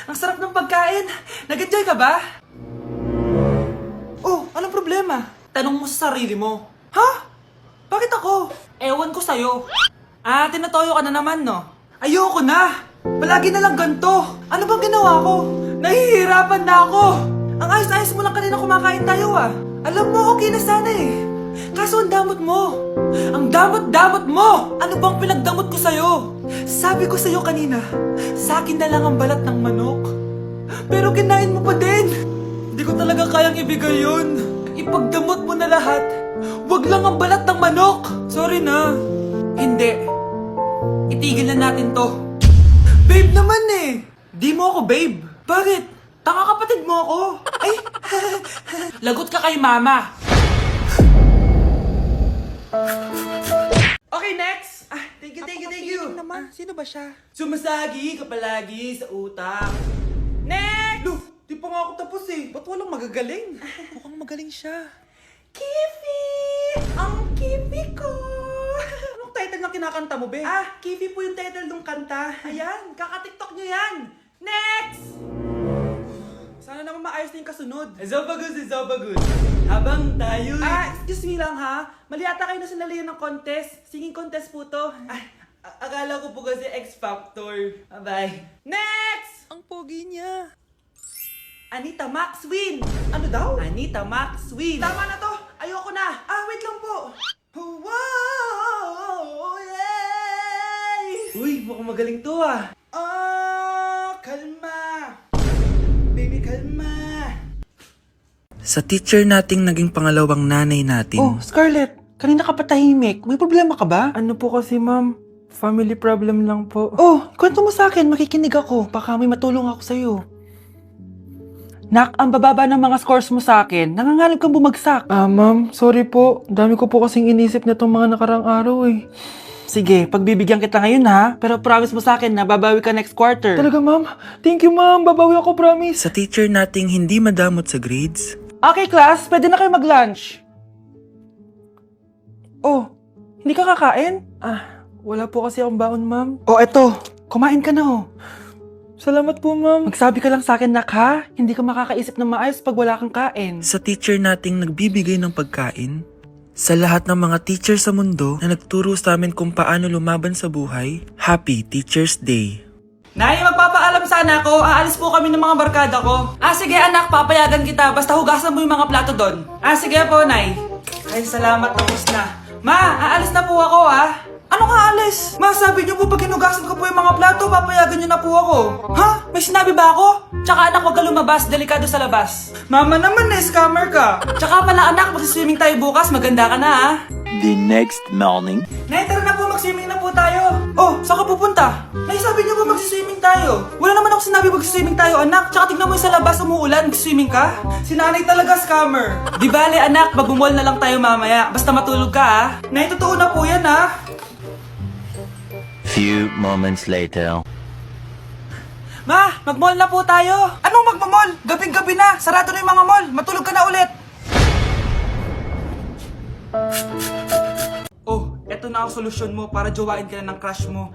Ang sarap ng pagkain. Nag-enjoy ka ba? Oh, anong problema? Tanong mo sa sarili mo. Ha? Bakit ako? Ewan ko sa'yo. Tinatoyo ka na naman, no? Ayoko na! Palagi na lang ganito. Ano bang ginawa ko? Nahihirapan na ako. Ang ayos-ayos mo lang kanina kumakain tayo, ah. Alam mo, okay na sana eh. Kaso ang damot mo. Ang damot-damot mo! Ano bang pinagdamot ko sa'yo? Sabi ko sa'yo kanina, sa akin na lang ang balat ng manok. Pero kinain mo pa din. Hindi ko talaga kayang ibigay yun. Ipagdamot mo na lahat. Wag lang ang balat ng manok. Sorry na. Hindi. Itigil na natin to. Babe naman eh. Di mo ako babe. Bakit? Tanga kapatid mo ako. Ay, lagot ka kay mama. Okay, next! Thank you. Naman, sino ba siya? Sumasagi ka palagi sa utak. Next! Look, di pa nga ako tapos eh. Ba't walang magagaling? Mukhang magaling siya. Kifi! Ang Kifi ko! Anong title na kinakanta mo, be? Kifi po yung title ng kanta. Ayan, kaka-tiktok nyo yan. Next! Sana naman maayos na yung kasunod. Zobagood. Habang tayo... excuse me lang ha. Mali ata kayo na sinalihan ng contest. Singing contest po to. Akala ko po kasi X Factor. Bye. Next! Ang pogi niya. Anita Max win! Ano daw? Anita Max win! Tama na to! Ayoko na! Wait lang po! Wow! Yay! Uy, mukhang magaling to ah! Kalma! Baby, kalma! Sa teacher nating naging pangalawang nanay natin, Oh, Scarlett, kanina ka pa tahimik. May problema ka ba? Ano po kasi ma'am? Family problem lang po. Oh, kwento mo sa akin, makikinig ako. Baka may matulong ako sa'yo. Nak, ang bababa ng mga scores mo sa akin. Nangangalap kang bumagsak. Ma'am, sorry po. Dami ko po kasing inisip na itong mga nakarang araw eh. Sige, pagbibigyan kita ngayon ha. Pero promise mo sa akin na babawi ka next quarter. Talaga ma'am? Thank you ma'am, babawi ako, promise. sa teacher nating hindi madamot sa grades, Okay, class, pwede na kayo mag-lunch. Oh, hindi ka kakain? Wala po kasi akong baon ma'am. Oh, eto. Kumain ka na oh. Salamat po ma'am. Magsabi ka lang sa akin, nak ha? Hindi ka makakaisip ng maayos pag wala kang kain. sa teacher nating nagbibigay ng pagkain, sa lahat ng mga teacher sa mundo na nagturo sa amin kung paano lumaban sa buhay, Happy Teacher's Day! Nay, magpapaalam sana ako. Aalis po kami ng mga barkada ko. Sige anak, papayagan kita. Basta hugasan mo yung mga plato doon. Sige po, Nay. Ay, salamat, tapos na. Ma, aalis na po ako Anong aalis? Ma, sabi niyo po pag hinugasan ko po yung mga plato, papayagan niyo na po ako. Ha? May sinabi ba ako? Tsaka anak, huwag ka lumabas. Delikado sa labas. Mama naman scammer ka. Tsaka pala anak, magsiswimming tayo bukas. Maganda ka na The next morning. Nay, tara na po, mag-swimming na po tayo. Oh, saan ka pupunta? Nay, sabi niyo ba mag-swimming tayo? Wala naman ako sinabi mag-swimming tayo, anak. Tsaka tignan mo yung sa labas, umuulan, mag-swimming ka? Si nanay talaga scammer. Di bale, anak, mag-mall na lang tayo mamaya. Basta matulog ka, Nay, totoo na po yan, Few moments later. Ma, mag-mall na po tayo. Anong mag-mall? Gabing-gabi na. Sarado na yung mga mall. Matulog ka na ulit. Oh, eto na ang solusyon mo para jowain ka na ng crush mo.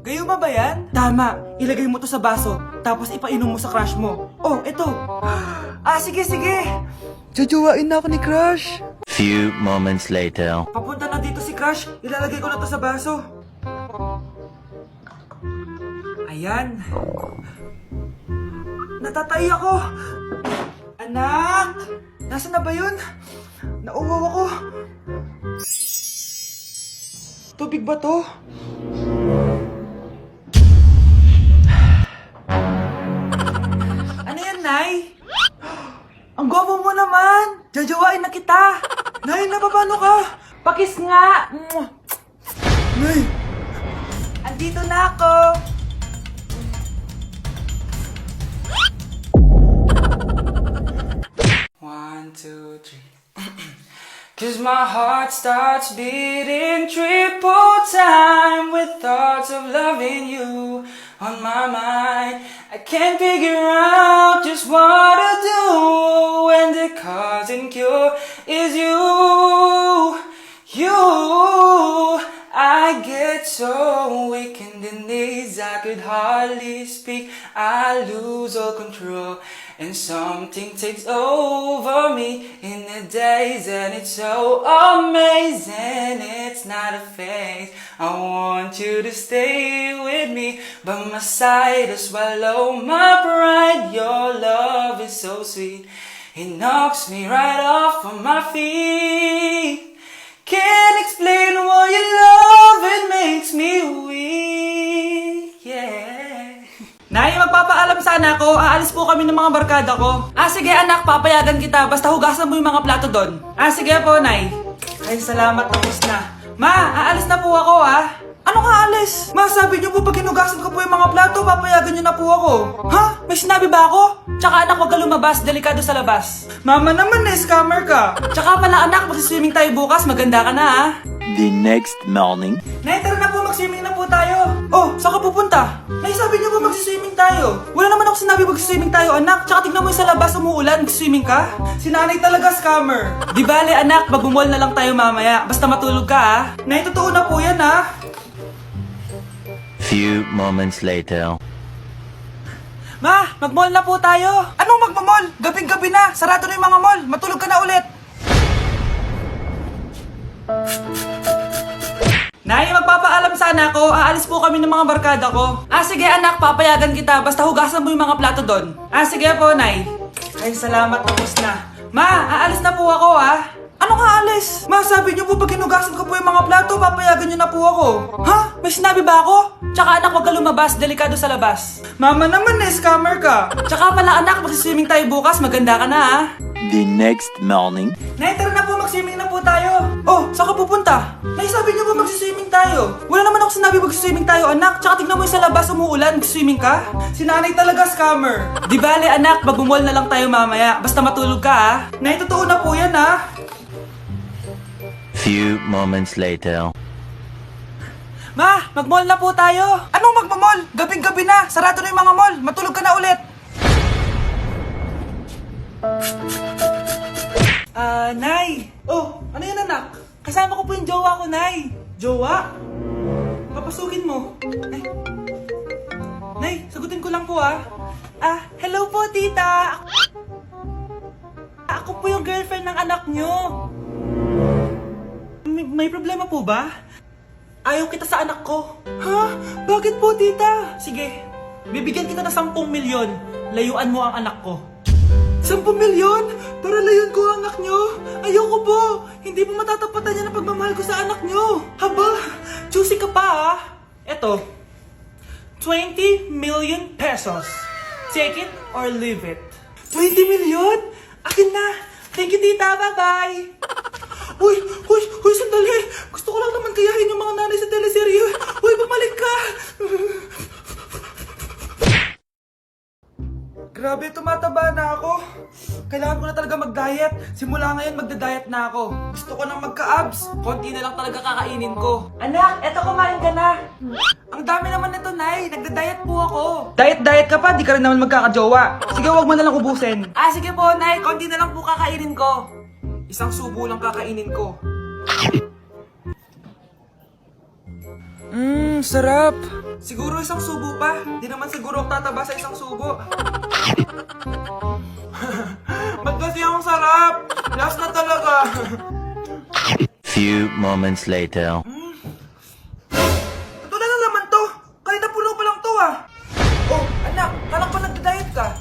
Gayuma ba yan? Tama. Ilagay mo to sa baso, tapos ipainom mo sa crush mo. Oh, eto. Sige. Jojowain na ako ni crush. Few moments later. Papunta na dito si crush. Ilalagay ko na to sa baso. Ayan. Natatay ako. Anak! Nasaan na ba yun? Nauwaw ako. Tubig ba to? Ano yan, Nay? Ang gwapo mo naman! Jajawain na kita! Nay, napapano ka? Pakis nga! Nay! Andito na ako! One, two, three. Cause my heart starts beating triple time with thoughts of loving you on my mind. I can't figure out just what to do when the cause and cure is you. I get so weak in the knees, I could could hardly speak. I lose all control, and something takes over me in the days, and it's so amazing. It's not a phase. I want you to stay with me by my side to swallow my pride. Your love is so sweet, it knocks me right off of my feet. Can't explain why your love, it makes me weak, yeah. Nay, magpapaalam sana ako. Aalis po kami ng mga barkada ko. Sige anak, papayagan kita. Basta hugasan mo yung mga plato doon. Sige po, Nay. Ay, salamat, tapos na. Ma, aalis na po ako, Ano nga alis? Ma, sabi niyo po pag hinugasan ko po yung mga plato, papayagan niyo na po ako. Ha? May sinabi ba ako? Tsaka anak, huwag ka lumabas. Delikado sa labas. Mama naman, scammer ka. Tsaka pala anak, magsiswimming tayo bukas. Maganda ka na, The next morning. Nay, tara na po, mag-swimming na po tayo. Oh, saan ka pupunta? Nay, sabi niyo po mag-swimming tayo. Wala naman ako sinabi mag-swimming tayo, anak. Tsaka tignan mo yung sa labas, umuulan, mag-swimming ka. Si nanay talaga scammer. Di bale, anak, mag-mall na lang tayo mamaya. Basta matulog ka, Nay, totoo na po yan, Few moments later. Ma, mag-mall na po tayo. Anong mag-mall? Gabing-gabi na. Sarado na yung mga mall. Matulog ka na ulit. Nay, magpapaalam sana ako. Aalis po kami ng mga barkada ko. Sige anak, papayagan kita. Basta hugasan mo yung mga plato doon. Sige po, Nay. Ay, salamat, tapos na. Ma, aalis na po ako, Ano nga alis? Ma, sabi niyo po pag hinugasan ko po yung mga plato, papayagan niyo na po ako. Ha? May sinabi ba ako? Tsaka anak, huwag ka lumabas. Delikado sa labas. Mama naman, scammer ka. Tsaka pala anak, magsiswimming tayo bukas. Maganda ka na, The next morning. Nay, tara na po, mag-swimming na po tayo. Oh, saan ka pupunta? Nay, sabi niyo po mag-swimming tayo. Wala naman ako sinabi mag-swimming tayo, anak. Tsaka tignan mo yung sa labas, umuulan, mag-swimming ka. Si nanay talaga scammer. Di bale, anak, mag-mall na lang tayo mamaya. Basta matulog ka, Nay, totoo na po yan, Few moments later. Ma, mag-mall na po tayo. Anong mag-mall? Gabing-gabi na. Sarado na yung mga mall. Matulog ka na ulit. Nay. Oh, ano yan, anak? Kasama ko po yung jowa ko, Nay. Jowa? Papasukin mo. Nay, sagutin ko lang po, hello po, tita. Ako po yung girlfriend ng anak nyo. May problema po ba? Ayaw kita sa anak ko. Ha? Bakit po, tita? Sige, bibigyan kita ng 10 milyon. Layuan mo ang anak ko. 10 milyon? Para layuan ko ang anak nyo? Ayoko po. Hindi po matatapatan yan ang pagmamahal ko sa anak nyo. Haba, juicy ka pa, Eto, 20 million pesos. Take it or leave it. 20 million? Akin na. Thank you, tita. Bye-bye. Uy, sandali. Gusto ko lang naman kayahin yung mga nanay sa teleserye. Uy, bumalik ka. Grabe, tumataba na ako. Kailangan ko na talaga mag-diet. Simula ngayon, magda-diet na ako. Gusto ko nang magka-abs. Konti na lang talaga kakainin ko. Anak, eto kumain ka na. Ang dami naman nito, Nay. Nagda-diet po ako. Diet ka pa? Di ka rin naman magkakajowa. Sige, wag mo na lang ubusin. Sige po, Nay. Konti na lang po kakainin ko. Isang subo lang kakainin ko. Sarap. Siguro isang subo pa. Di naman siguro ako tataba sa isang subo. Ba't kasi ang sarap? Last na talaga. Few moments later. Ito na naman to. Kanina puno pa lang to, Oh, anak, kala ko nagda-diet ka.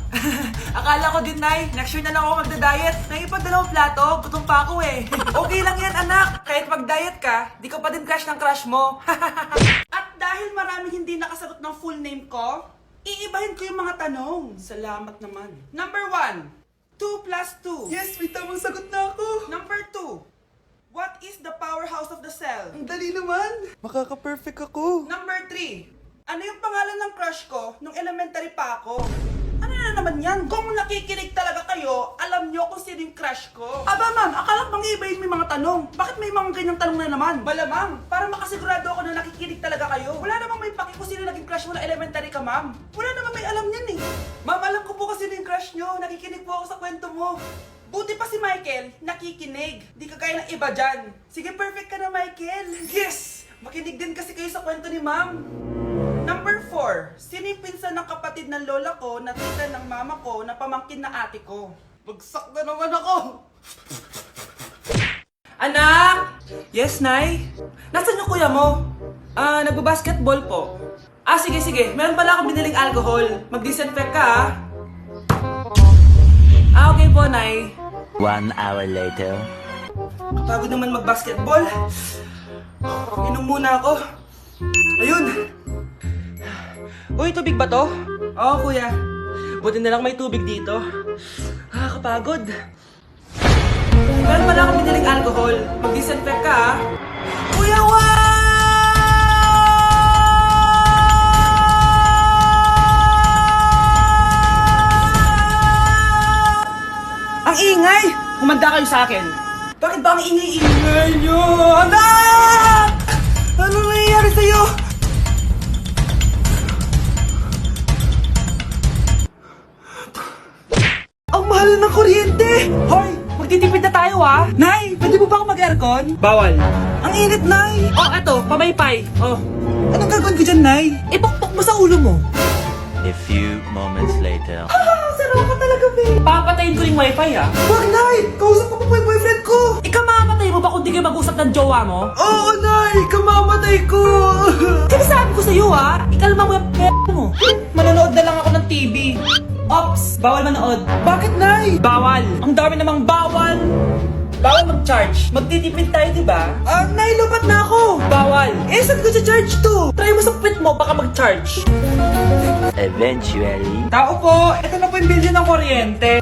Akala ko din, Nay. Next year na lang ako magda-diet. Nay, pag 2 plato, gutom pa ako Okay lang yan, anak. Kahit mag-diet ka, di ka pa din crush ng crush mo. At dahil maraming hindi nakasagot ng full name ko, iibahin ko yung mga tanong. Salamat naman. Number 1, 2 plus 2. Yes, may tamang sagot na ako. Number 2, what is the powerhouse of the cell? Ang dali naman. Makaka-perfect ako. Number 3, ano yung pangalan ng crush ko nung elementary pa ako? Ano na naman yan? Kung nakikinig talaga kayo, alam nyo kung sino yung crush ko. Aba ma'am, akala bang iibahin may mga tanong? Bakit may mga ganyang tanong na naman? Malamang, para makasigurado ako na nakikinig talaga kayo. Wala namang may paki kung sino naging crush mo na elementary ka, ma'am. Wala namang may alam yan Ma'am, alam ko po kasi yung crush nyo. Nakikinig po ako sa kwento mo. Buti pa si Michael, nakikinig. Di ka kaya ng iba dyan. Sige, perfect ka na, Michael. Yes! Makinig din kasi kayo sa kwento ni ma'am. Number 4. Sino yung pinsan ng kapatid ng lola ko na tita ng mama ko na pamangkin na ate ko? Bagsak na naman ako! Anak! Yes, Nay? Nasaan yung kuya mo? Nagbabasketball po. Sige. Meron pala akong biniling alcohol. Mag-disinfect ka, okay po, Nay. 1 hour later. Kapagod naman mag-basketball. Inom muna ako. Ayun! Uy, tubig ba to? Oo, kuya. Buti na lang may tubig dito. Kapagod. Meron pala akong biniling alcohol. Mag-disinfect ka, Kuya Ang ingay! Kumanda kayo sa akin. Bakit ba ang ingay-ingay nyo? Anak! Ano nangyayari sa'yo? Ang mahal ng kuryente! Hoy! Magtitipid na tayo, Nay, pwede mo ba ako mag-aircon? Bawal. Ang init, Nay! Eto, pamaypay. Anong gagawin ko dyan, Nay? Ipukpok mo sa ulo mo. A few moments later. Sarap ka talaga, babe. Papatayin ko yung wifi, Wag, Nay! Kausap ko pa po yung boyfriend ko! Ikamamatay mo ba kung di kayo mag-usap ng jowa mo? Oo, Nay! Kamamatay ko! Sinasabi ko sa'yo, Ikalma mo yung mo. Manonood na lang ako ng TV. Ops! Bawal manood. Bakit, Nay? Bawal. Ang dami namang bawal. Bawal mag-charge. Magtitipid tayo, di ba? Nay, lupat na ako. Bawal. Saan ko sa-charge to? Try mo sa puwit mo, baka mag-charge. Eventually. Tao po, ito na po yung bilhin ng kuryente.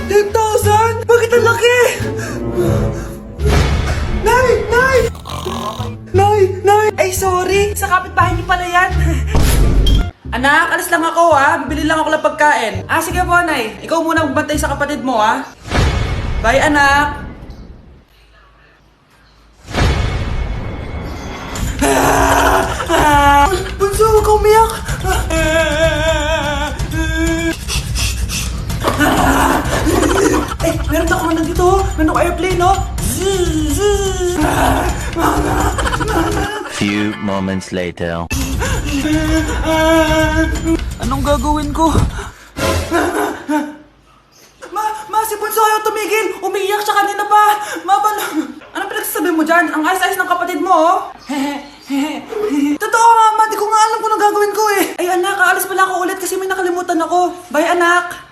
10,000? Bakit ang laki? Nay! Ay, sorry. Sa kapitbahay niyo pala yan. Anak, alis lang ako, Bibili lang ako ng pagkain. Sige po, Nay. Ikaw muna magbantay sa kapatid mo, Bye, anak. Bunso, huwag ka umiyak. Meron ako nandito, meron ako airplane, Few moments later. Anong gagawin ko? Si Bunso ayaw tumigil! Umiiyak siya kanina pa! Anong pinagsasabi mo dyan? Ang ayos-ayos ng kapatid mo, Totoo, Mama! Di ko nga alam kung anong gagawin ko, Ay, anak, aalis pala ako ulit kasi may nakalimutan ako. Bye, anak!